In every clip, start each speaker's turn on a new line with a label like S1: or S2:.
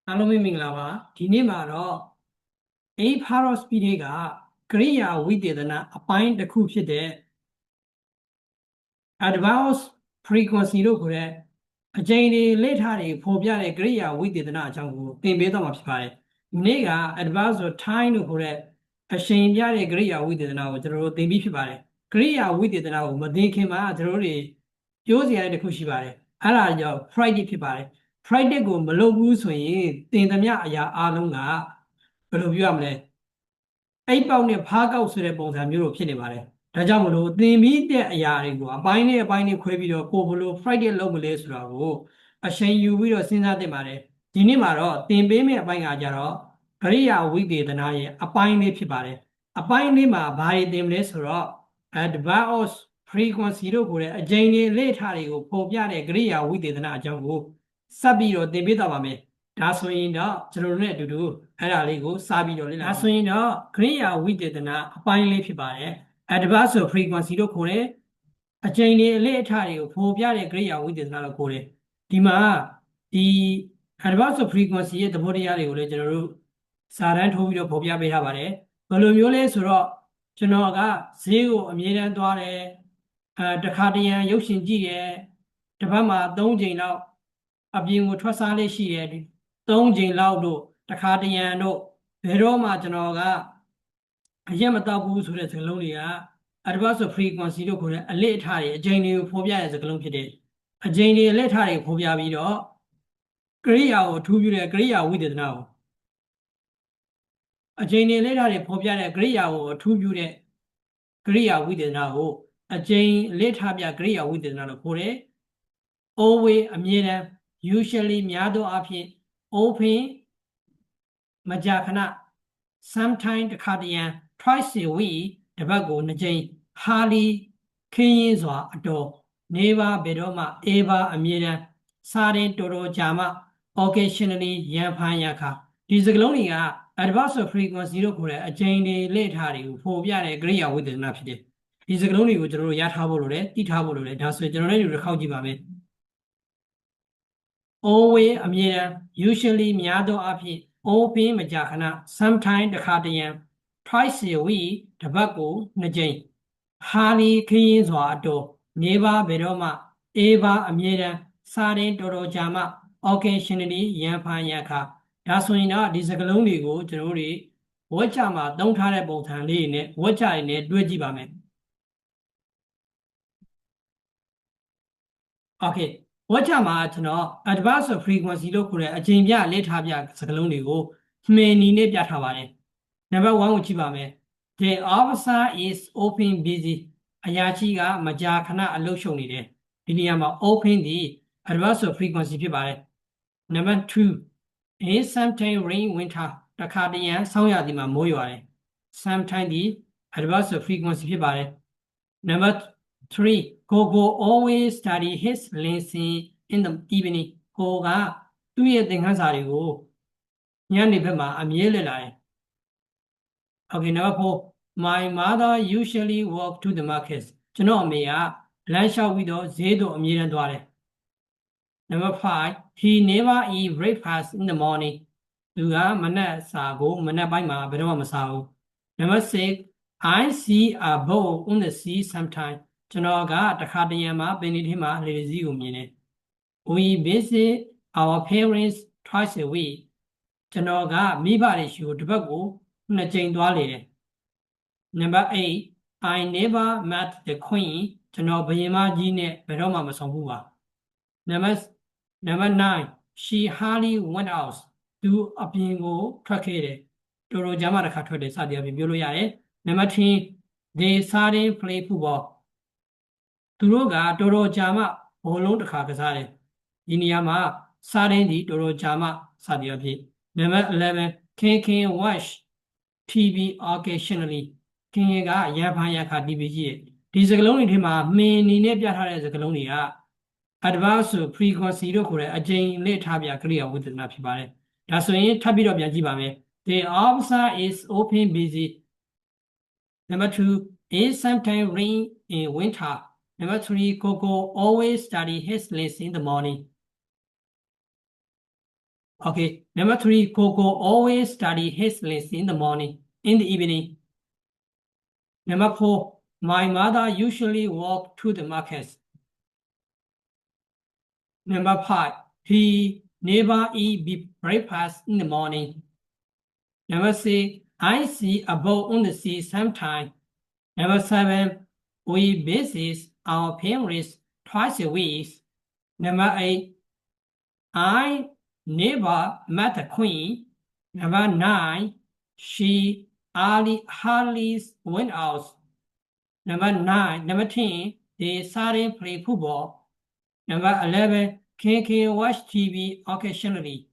S1: အားလုံးပဲမင်္ဂလာပါဒီနေ့မှာတော့ A Pharos ပြည်တွေကကရိယာဝိသေသနအပိုင်းတစ်ခုဖြစ်တဲ့ advanced frequency လို့ခေါ်တဲ့အကြိမ်တွေလေ့ထားတွေဖော်ပြတဲ့ကရိယာဝိသေသနအကြောင်းကိုသင်ပေးသွားမှာဖြစ်ပါတယ်ဒီနေ့က advanced time လို့ခေါ်တဲ့အရှိန်ပြတဲ့ကရိယာဝိသေသနကိုကျွန်တော်တို့သင်ပြီးဖြစ်ပါတယ်ကရိယာဝိသေသနကိုမသင်ခင်မှာကျွန်တော်တို့တွေပြောစရာတစ်ခုရှိပါတယ်အဲ့ဒါကြောင့် Friday ဖြစ်ပါတယ်Friday ကိုမလုပ်ဘူးဆိုရင်သင်သမျှအရာအလုံးကဘယ်လိုပြောရမလဲအိပ်ပေါက်နဲ့ဖားကောက်ဆိုတဲ့ပုံစံမျိုးလိုဖြစ်နေပါတယ်ဒါကြောင့်မလို့သင်ပြီးတဲ့အရာတွေကိုအပိုင်းနဲ့အပိုင်းနဲ့ခွဲပြီးတော့ကိုဘလို့ Friday လုပ်မလဲဆိုတာကိုအချိန်ယူပြီးတော့စဉ်းစားသင့်ပါတယ်ဒီနေ့မှာတော့သင်ပေးမယ့်အပိုင်းကကြတော့ကရိယာဝိသေသနရဲ့အပိုင်းလေးဖြစ်ပါတယ်အပိုင်းလေးမှာဘာတွေသင်မလဲဆိုတော့ advanced frequency လို့ခေါ်တဲ့အကြိမ်တွေလေ့ထားတွေကိုပုံပြတဲ့ကရိယာဝိသေသနအကြောင်းကိုစပ်ပြီးတော့သင်ပေးသွားပါမယ်ဒါဆိုရင်တော့ကျွန်တော်တို့နဲ့အတူတူအဲ့ဒါလေးကိုစပြီးတော့လေ့လာဒါဆိုရင်တော့ကရိယာဝိသေသနအပိုင်းလေးဖြစ်ပါတယ် advanced frequency လို့ခေါ်တဲ့အကြိမ်တွေအလေ့အထတွေကိုပုံပြတဲ့ကရိယာဝိသေသနလို့ခေါ်တယ်ဒီမှာဒီ advanced frequency ရဲ့သဘောတရားတွေကိုလည်းကျွန်တော်တို့စာတန်းထိုးပြီးတော့ပုံပြပေးထားပါတယ်ဘယ်လိုမျိုးလဲဆိုတော့ကျွန်တော်ကဈေးကိုအမြဲတမ်းသွားတယ်တခါတရံရုပ်ရှင်ကြည့်တယ်တစ်ပတ်မှာ3ချိန်လောက်အပြင်ကိုထွက်စားလေးရှိတယ်3ချိန်လောက်တို့တခါတရံတို့ဘယ်တော့မှကျွန်တော်ကအရက်မတောက်ဘူးဆိုတဲ့စကားလုံးတွေက advanced frequency လို့ခေါ်တဲ့အလေ့အထတွေအကြိမ်တွေကိုဖော်ပြတဲ့စကားလုံးဖြစ်တယ်အကြိမ်တွေအလေ့အထတွေဖော်ပြပြီးတော့ကရိယာကိုအထူးပြုတဲ့ကရိယာဝိသေသနကိုအကြိမ်တွေလေ့လာတွေဖော်ပြတဲ့ကရိယာကိုအထူးပြုတဲ့ကရိယာဝိသေသနကိုအကြိမ်လေ့ထားပြကရိယာဝိသေသနလို့ခေါ်တယ် always အမြဲတမ်း usually များသောအားဖြင့် often မကြာခဏ sometime တစ်ခါတရံ twice a week တစ်ပတ်ကို2ကြိမ် hardly ခင်းရင်းစွာအတော် never ဘယ်တော့မှ ever အမြဲတမ်း sudden တော်တော်ကြာမှ occasionally ရံဖန်ရခါဒီစကားလုံးတွေက advanced frequency လို့ခေါ်တဲ့အကြိမ်တွေလေ့ထားတွေကိုဖော်ပြတဲ့ကရိယာဝိသေသနဖြစ်တယ်ဒီစကားလုံးတွေကိုကျွန်တော်တို့ရထားဖို့လိုတယ်သိထားဖို့လိုတယ်ဒါဆိုရင်ကျွန်တော်တို့တစ်ခေါက်ကြည့်ပါမယ် always အမြဲတမ်း usually များသောအားဖြင့် often မကြာခဏ sometime တစ်ခါတရံ twice a week တစ်ပတ်ကို2ကြိမ် hardly ခင်းရင်းစွာအတော် never ဘယ်တော့မှ ever အမြဲတမ်း sudden တော်တော်ကြာမှ occasionally ရံဖန်ရခါဒါဆိုရင်တော့ဒီစကားလုံးတွေကိုကျွန်တော်တို့ဝက်ကြမှာသုံးထားတဲ့ပုံစံလေးနဲ့ဝက်ကြရည်နဲ့တွဲကြည့်ပါမယ် okay ဝက်ကြမှာကျွန်တော် advanced frequency လို့ခေါ်တဲ့အကြိမ်ပြလေ့ထားပြစကားလုံးတွေကိုမှန်နီနဲ့ပြထားပါတယ်နံပါတ်1ကိုကြည့်ပါမယ် the officer is often busy အရာရှိကမကြာခဏအလုပ်ရှုပ်နေတယ်ဒီနေရာမှာ often ဒီ advanced frequency ဖြစ်ပါတယ်နံပါတ်2 in sometime rain winter တခါတရံဆောင်းရာသီမှာမိုးရွာတယ် sometime ဒီ advanced frequency ဖြစ်ပါတယ်နံပါတ်3 Gogo always study his lesson in the evening ကိုကသူ့ရဲ့သင်ခန်းစာတွေကိုညနေဘက်မှာအမြဲလေ့လာတယ် Okay နံပါတ်4 My mother usually walk to the market ကျွန်တော်အမေကလမ်းလျှောက်ပြီးတော့ဈေးသို့အမြဲတမ်းသွားတယ်နံပါတ်5 He never eat breakfast in the morning သူကမနက်စာကိုမနက်ပိုင်းမှာဘယ်တော့မှမစားဘူးနံပါတ်6 I see a boat on the sea sometime ကျွန်တော်ကတခါတရံမှာပင်လယ်ထဲမှာလေစည်းကိုမြင်တယ် We visit our parents twice a week ကျွန်တော်ကမိဘတွေရှိကိုတစ်ပတ်ကို2ကြိမ်သွားလေတယ်နံပါတ်8 I never met the queen ကျွန်တော်ဘုရင်မကြီးနဲ့ဘယ်တော့မှမဆုံဘူးပါနံပါတ်9 she hardly went out သူအပြင်ကိုထွက်ခဲ့တယ်တော်တော်ကြာမှတစ်ခါထွက်တယ်စသည်အပြင်ပြောလို့ရတယ်နံပါတ်10 they started play football သူတို့ကတော်တော်ကြာမှဘောလုံးတစ်ခါကစားတယ်ဒီနေရာမှာစားတဲ့ဒီတော်တော်ကြာမှစသည်အဖြစ်နံပါတ်11 King watch TV occasionally ခင်ကရံဖန်ရခါ TV ကြည့်တယ်ဒီစကားလုံးတွေထဲမှာမှင်နေနဲ့ပြထားတဲ့စကားလုံးတွေက advanced frequency လို့ခေါ်တဲ့အကြိမ်လေ့ထားပြကရိယာဝိသေသနဖြစ်ပါတယ်ဒါဆိုရင်ထပ်ပြီးတော့ပြန်ကြည့်ပါမယ် The officer is often busy number 2 is sometimes rain in winter number 3 Coco always study his lesson in the morning Okay. Number 3, Coco always study his list in the morning, in the evening. Number 4, my mother usually walk to the markets. Number 5, he never eat breakfast in the morning. Number 6, I see a boat on the sea sometime. Number 7, we visit our parents twice a week. Number 8, I never met the queen. Number 9, she hardly went out. Number 10, they started play football. Number 11, KK watch TV occasionally.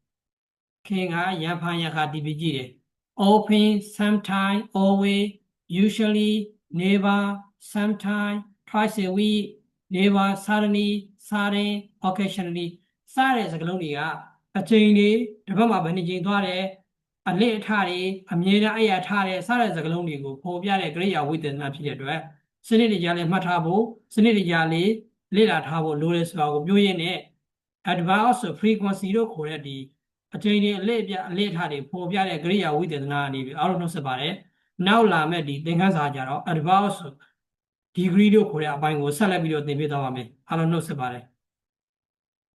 S1: King Yapanya TV. Open, sometime, always, usually, never, sometime, twice a week, never, suddenly, sudden, occasionally. စတဲ့စကားလုံးတွေကအချိန်တွေတစ်ပတ်မှာဘယ်နှကြိမ်သွားတယ်အလစ်အထတွေအမြဲတမ်းအဲ့ရထားတယ်စတဲ့စကားလုံးတွေကိုပေါ်ပြတဲ့ကရိယာဝိသေသနာဖြစ်တဲ့အတွက်စနစ်တကျလေးမှတ်ထားဖို့စနစ်တကျလေးလေ့လာထားဖို့လိုတယ်ဆိုတာကိုပြောရင်းနဲ့ adverb frequency တို့ခေါ်တဲ့ဒီအချိန်တွေအလစ်အထတွေပေါ်ပြတဲ့ကရိယာဝိသေသနာကနေပြီးအားလုံးနှုတ်ဆက်ပါတယ်နောက်လာမဲ့ဒီသင်ခန်းစာကြတော့ adverb degree တို့ခေါ်တဲ့အပိုင်းကိုဆက်လက်ပြီးတော့သင်ပြသွားပါမယ်အားလုံးနှုတ်ဆက်ပါတယ်